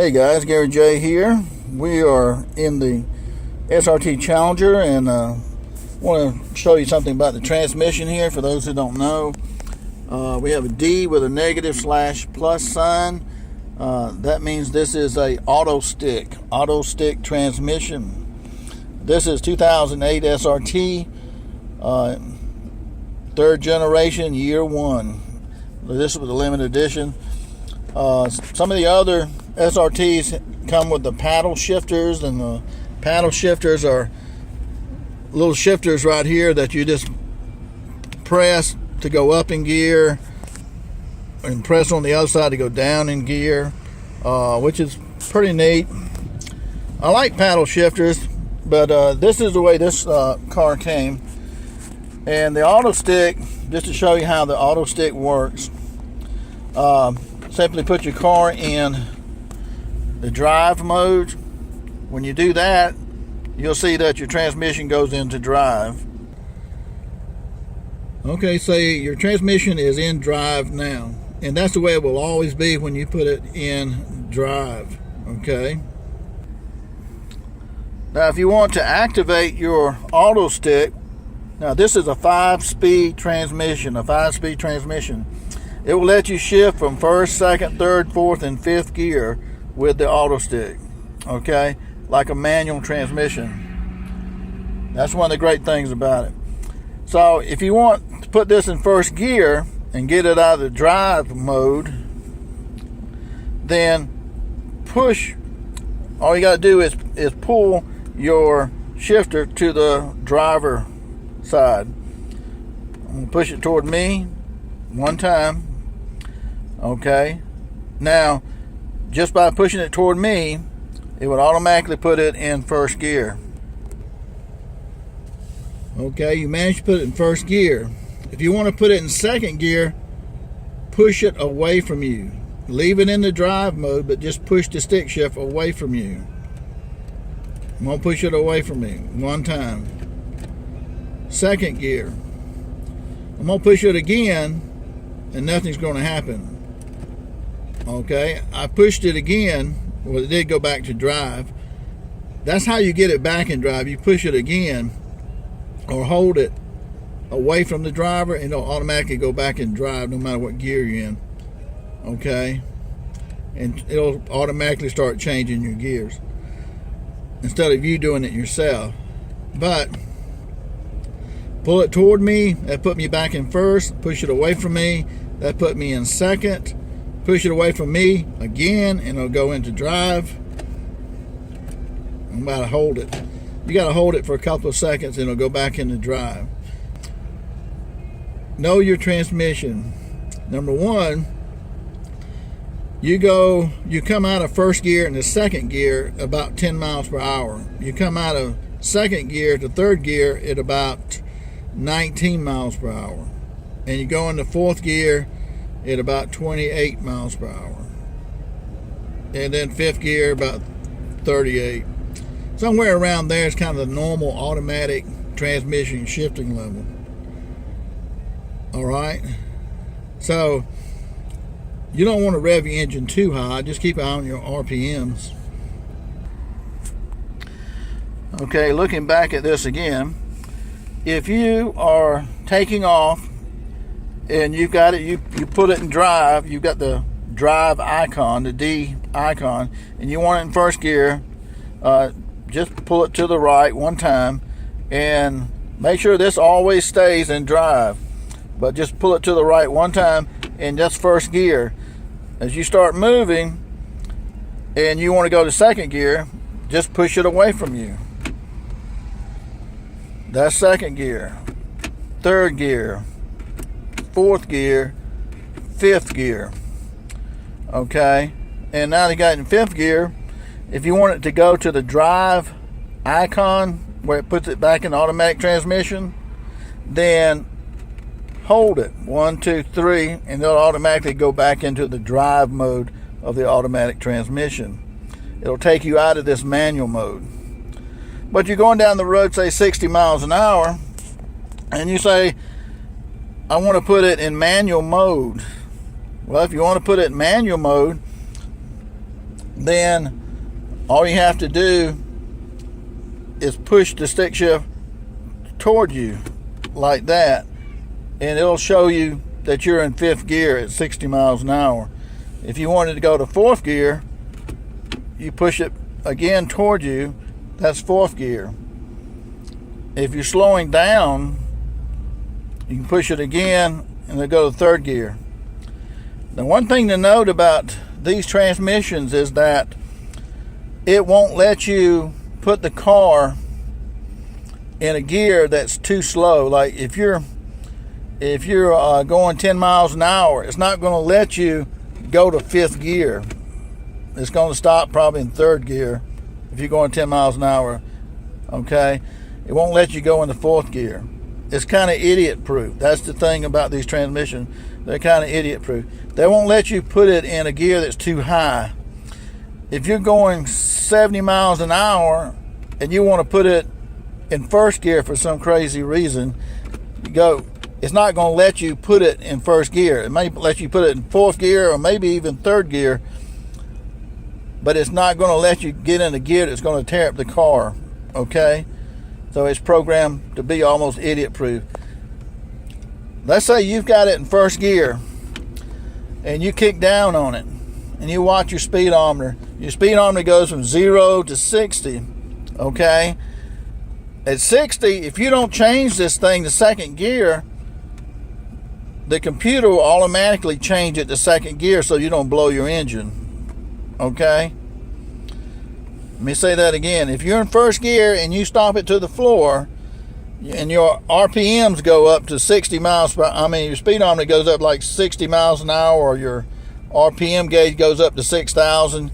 Hey guys, Gary J here. We are in the SRT Challenger and want to show you something about the transmission here for those who don't know. We have a D with a negative/plus sign. That means this is a AutoStick transmission. This is 2008 SRT, third generation, year one. This was a limited edition. Some of the other SRTs come with the paddle shifters, and the paddle shifters are little shifters right here that you just press to go up in gear and press on the other side to go down in gear, which is pretty neat. I like paddle shifters, but this is the way this car came. And the AutoStick, just to show you how the AutoStick works, simply put your car in the drive mode. When you do that, you'll see that your transmission goes into drive. Okay, say your transmission is in drive now, and that's the way it will always be when you put it in drive. Okay, now if you want to activate your AutoStick, now this is a 5-speed transmission. It will let you shift from first, second, third, fourth, and fifth gear with the AutoStick, okay, like a manual transmission. That's one of the great things about it. So if you want to put this in first gear and get it out of the drive mode, then push. All you got to do is pull your shifter to the driver side. I'm going to push it toward me one time. Okay, now just by pushing it toward me, it would automatically put it in first gear. Okay, you managed to put it in first gear. If you want to put it in second gear, push it away from you. Leave it in the drive mode, but just push the stick shift away from you. I'm going to push it away from me one time. Second gear. I'm going to push it again, and nothing's going to happen. Okay, I pushed it again. Well, it did go back to drive. That's how you get it back in drive. You push it again or hold it away from the driver, and it'll automatically go back in drive no matter what gear you're in. Okay, and it'll automatically start changing your gears instead of you doing it yourself. But pull it toward me, that put me back in first. Push it away from me, that put me in second. Push it away from me again, and it'll go into drive. I'm about to hold it. You got to hold it for a couple of seconds, and it'll go back into drive. Know your transmission. Number one, you come out of first gear into second gear about 10 miles per hour. You come out of second gear to third gear at about 19 miles per hour. And you go into fourth gear at about 28 miles per hour. And then fifth gear about 38. Somewhere around there is kind of the normal automatic transmission shifting level. Alright? So you don't want to rev your engine too high. Just keep an eye on your RPMs. Okay, looking back at this again, if you are taking off and you've got it, you put it in drive, you've got the drive icon, the D icon, and you want it in first gear, just pull it to the right one time and make sure this always stays in drive, but just pull it to the right one time and that's first gear. As you start moving and you want to go to second gear, just push it away from you. That's second gear, third gear, fourth gear, fifth gear. Okay, and now you got it in fifth gear. If you want it to go to the drive icon where it puts it back in automatic transmission, then hold it 1, 2, 3, and it'll automatically go back into the drive mode of the automatic transmission. It'll take you out of this manual mode. But you're going down the road, say 60 miles an hour, and you say, I want to put it in manual mode. Well, if you want to put it in manual mode, then all you have to do is push the stick shift toward you like that, and it'll show you that you're in 5th gear at 60 miles an hour. If you wanted to go to 4th gear, you push it again toward you, that's 4th gear. If you're slowing down, you can push it again and it'll go to 3rd gear. Now, one thing to note about these transmissions is that it won't let you put the car in a gear that's too slow. Like if you're going 10 miles an hour, it's not going to let you go to 5th gear. It's going to stop probably in 3rd gear if you're going 10 miles an hour. Okay, it won't let you go into 4th gear. It's kind of idiot proof. That's the thing about these transmissions. They're kind of idiot proof. They won't let you put it in a gear that's too high. If you're going 70 miles an hour and you want to put it in 1st gear for some crazy reason, it's not going to let you put it in 1st gear. It may let you put it in 4th gear or maybe even 3rd gear, but it's not going to let you get in a gear that's going to tear up the car. Okay, so it's programmed to be almost idiot proof. Let's say you've got it in 1st gear and you kick down on it and you watch your speedometer. Your speedometer goes from 0 to 60. Okay, at 60, if you don't change this thing to 2nd gear, the computer will automatically change it to 2nd gear so you don't blow your engine. Okay, let me say that again. If you're in 1st gear and you stop it to the floor and your RPMs go up to 60 miles per, your speedometer goes up like 60 miles an hour, or your RPM gauge goes up to 6,000,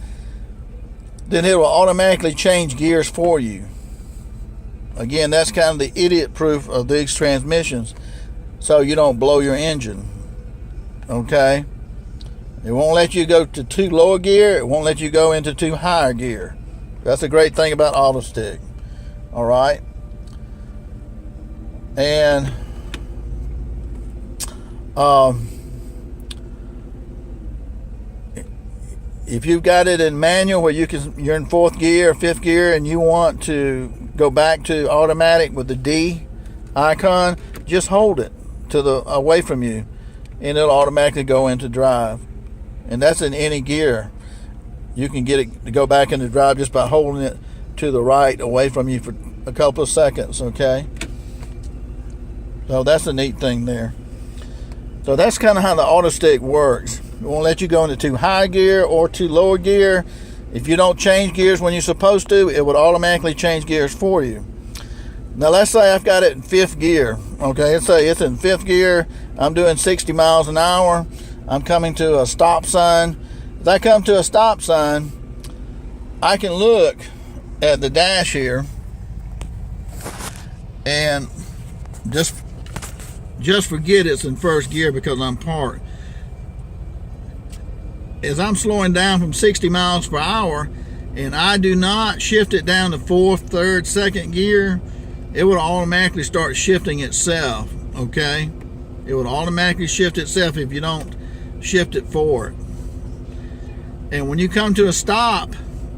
then it will automatically change gears for you. Again, that's kind of the idiot proof of these transmissions, so you don't blow your engine. Okay, it won't let you go to 2 lower gear. It won't let you go into 2 higher gear. That's a great thing about AutoStick. All right, and if you've got it in manual where you're in 4th gear or 5th gear and you want to go back to automatic with the D icon, just hold it to the away from you and it'll automatically go into drive. And that's in any gear. You can get it to go back into drive just by holding it to the right away from you for a couple of seconds. Okay, so that's a neat thing there. So that's kind of how the AutoStick works. It won't let you go into 2 high gear or 2 lower gear. If you don't change gears when you're supposed to, it would automatically change gears for you. Now let's say I've got it in 5th gear. Okay, let's say it's in 5th gear. I'm doing 60 miles an hour. I'm coming to a stop sign. As I come to a stop sign, I can look at the dash here and just forget it's in 1st gear because I'm parked. As I'm slowing down from 60 miles per hour and I do not shift it down to 4th, 3rd, 2nd gear, it will automatically start shifting itself. Okay, it will automatically shift itself if you don't shift it forward. And when you come to a stop,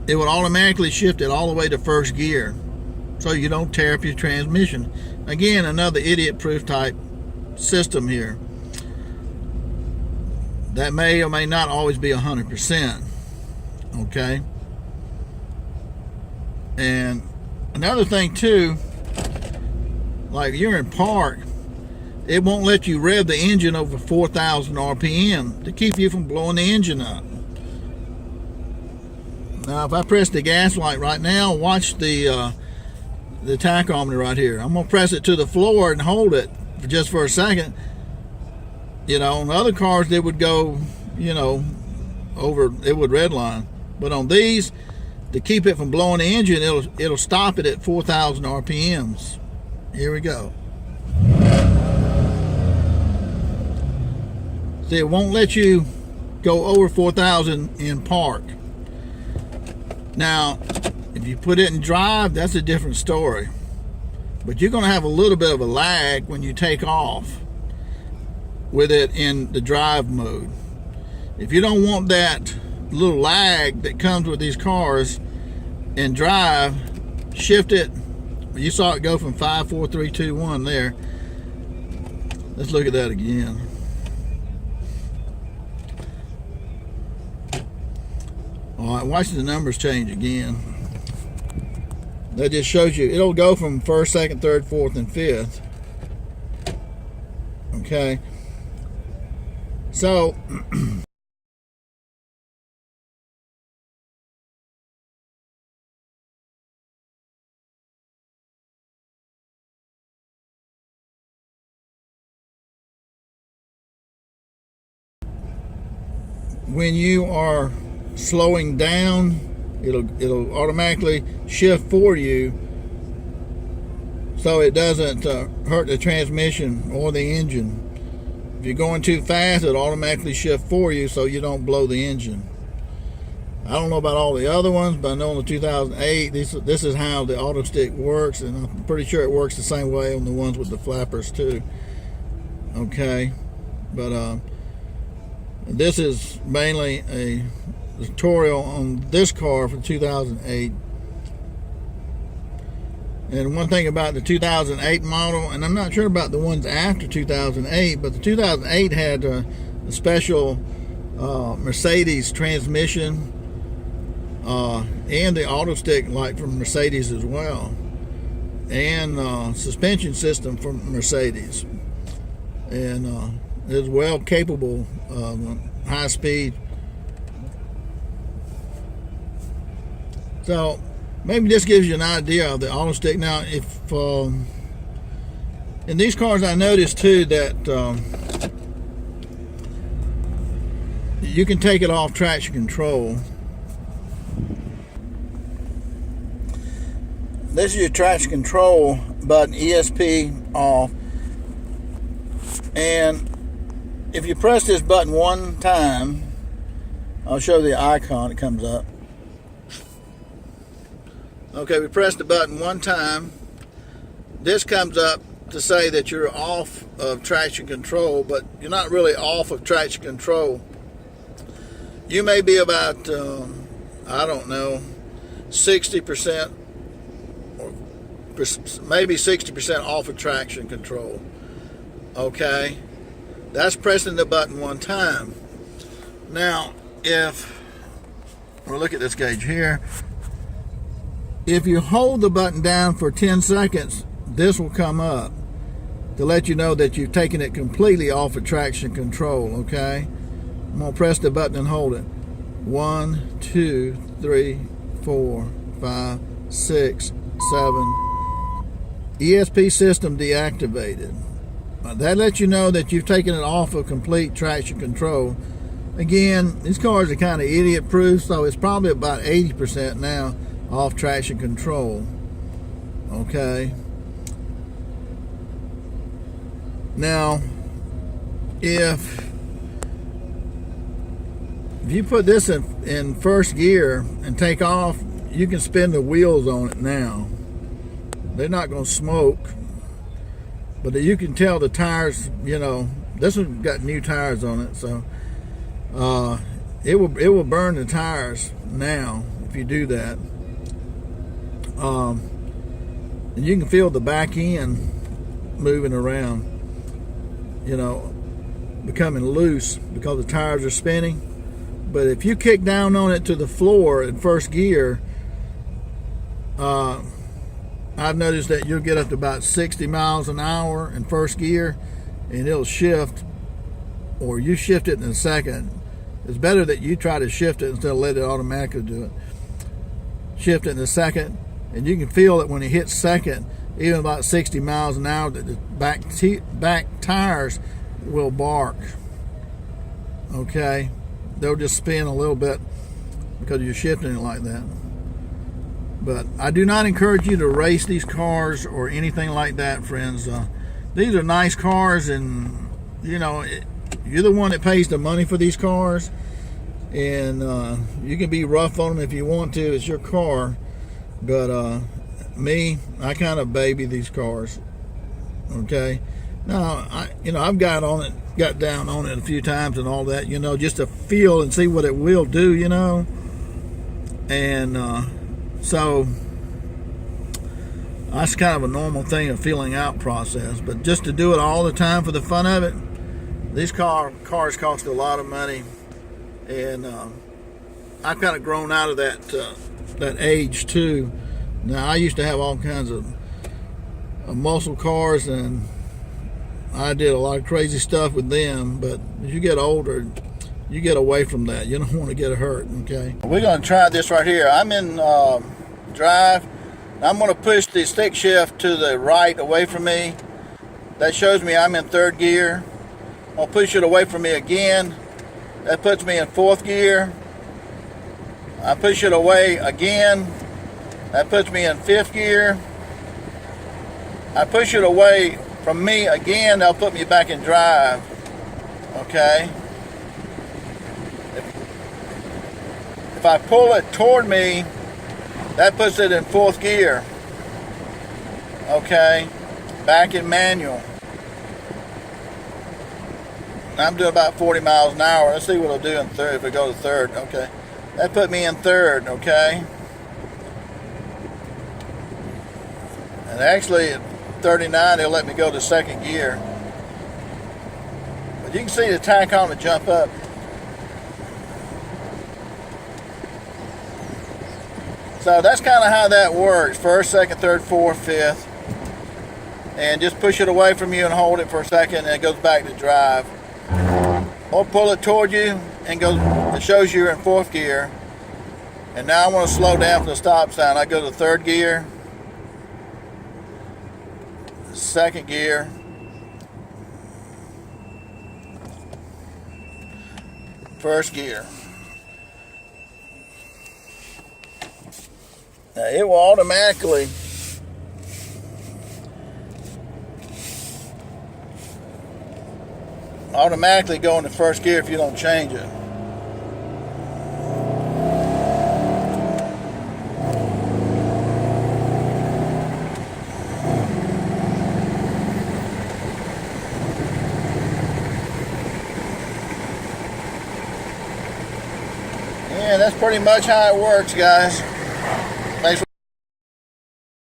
it will automatically shift it all the way to 1st gear so you don't tear up your transmission. Again, another idiot proof type system here that may or may not always be 100%. Okay, and another thing too, like you're in park, it won't let you rev the engine over 4,000 RPM to keep you from blowing the engine up. Now if I press the gas light right now, watch the tachometer right here. I'm gonna press it to the floor and hold it just for a second. On other cars it would go, over, it would redline. But on these, to keep it from blowing the engine, it'll stop it at 4,000 RPMs. Here we go. See, it won't let you go over 4,000 in park. Now, if you put it in drive, that's a different story. But you're going to have a little bit of a lag when you take off with it in the drive mode. If you don't want that little lag that comes with these cars and drive, shift it. You saw it go from 5, 4, 3, 2, 1 there. Let's look at that again. All right, watch the numbers change again. That just shows you it'll go from first, second, third, fourth, and fifth. Okay. So when you are slowing down, it'll automatically shift for you, so it doesn't hurt the transmission or the engine. If you're going too fast, it'll automatically shift for you so you don't blow the engine. I don't know about all the other ones, but I know in the 2008, this is how the AutoStick works, and I'm pretty sure it works the same way on the ones with the flappers too. Okay, but this is mainly a tutorial on this car for 2008. And one thing about the 2008 model, and I'm not sure about the ones after 2008, but the 2008 had a special Mercedes transmission and the AutoStick like from Mercedes as well, and suspension system from Mercedes, and is well capable of high speed. So maybe this gives you an idea of the AutoStick. Now, if in these cars, I noticed too that you can take it off traction control. This is your traction control button, ESP off, and if you press this button one time, I'll show the icon, it comes up. Okay, we press the button one time. This comes up to say that you're off of traction control, but you're not really off of traction control. You may be about, I don't know, 60% or maybe 60% off of traction control. Okay, that's pressing the button one time. Now, if we'll look at this gauge here, if you hold the button down for 10 seconds, this will come up to let you know that you've taken it completely off of traction control. Okay, I'm gonna press the button and hold it. 1, 2, 3, 4, 5, 6, 7. ESP system deactivated. That lets you know that you've taken it off of complete traction control. Again, these cars are kind of idiot proof, so it's probably about 80% now off traction control. Okay, now if you put this in first gear and take off, you can spin the wheels on it now. They're not going to smoke, but you can tell the tires, you know, this one's got new tires on it, so it will burn the tires now if you do that. And you can feel the back end moving around, you know, becoming loose because the tires are spinning. But if you kick down on it to the floor in first gear, I've noticed that you'll get up to about 60 miles an hour in first gear and it'll shift, or you shift it in a second. It's better that you try to shift it instead of let it automatically do it. Shift it in a second, and you can feel that when it hits second, even about 60 miles an hour, that the back tires will bark. Okay, they'll just spin a little bit because you're shifting it like that. But I do not encourage you to race these cars or anything like that, friends. These are nice cars, and you know, you're the one that pays the money for these cars, and you can be rough on them if you want to. It's your car. But me, I kind of baby these cars. Okay, Now, I've got down on it a few times and all that, just to feel and see what it will do, and so that's kind of a normal thing, a feeling out process. But just to do it all the time for the fun of it, these cars cost a lot of money, and I've kind of grown out of that age too. Now, I used to have all kinds of muscle cars, and I did a lot of crazy stuff with them, but as you get older, you get away from that. You don't want to get hurt, okay? We're going to try this right here. I'm in drive. I'm going to push the stick shift to the right away from me. That shows me I'm in third gear. I'll push it away from me again. That puts me in fourth gear. I push it away again. That puts me in fifth gear. I push it away from me again, they'll put me back in drive. Okay? If I pull it toward me, that puts it in fourth gear. Okay? Back in manual. I'm doing about 40 miles an hour. Let's see what it'll do in third if we go to third. Okay? That put me in third. Okay? And actually, 39, they'll let me go to second gear. But you can see the tachometer jump up. So that's kind of how that works. First, second, third, fourth, fifth. And just push it away from you and hold it for a second, and it goes back to drive. Or pull it toward you and it shows you're in fourth gear. And now I want to slow down for the stop sign. I go to third gear. Second gear, first gear. Now it will automatically go into first gear if you don't change it. Yeah, that's pretty much how it works, guys.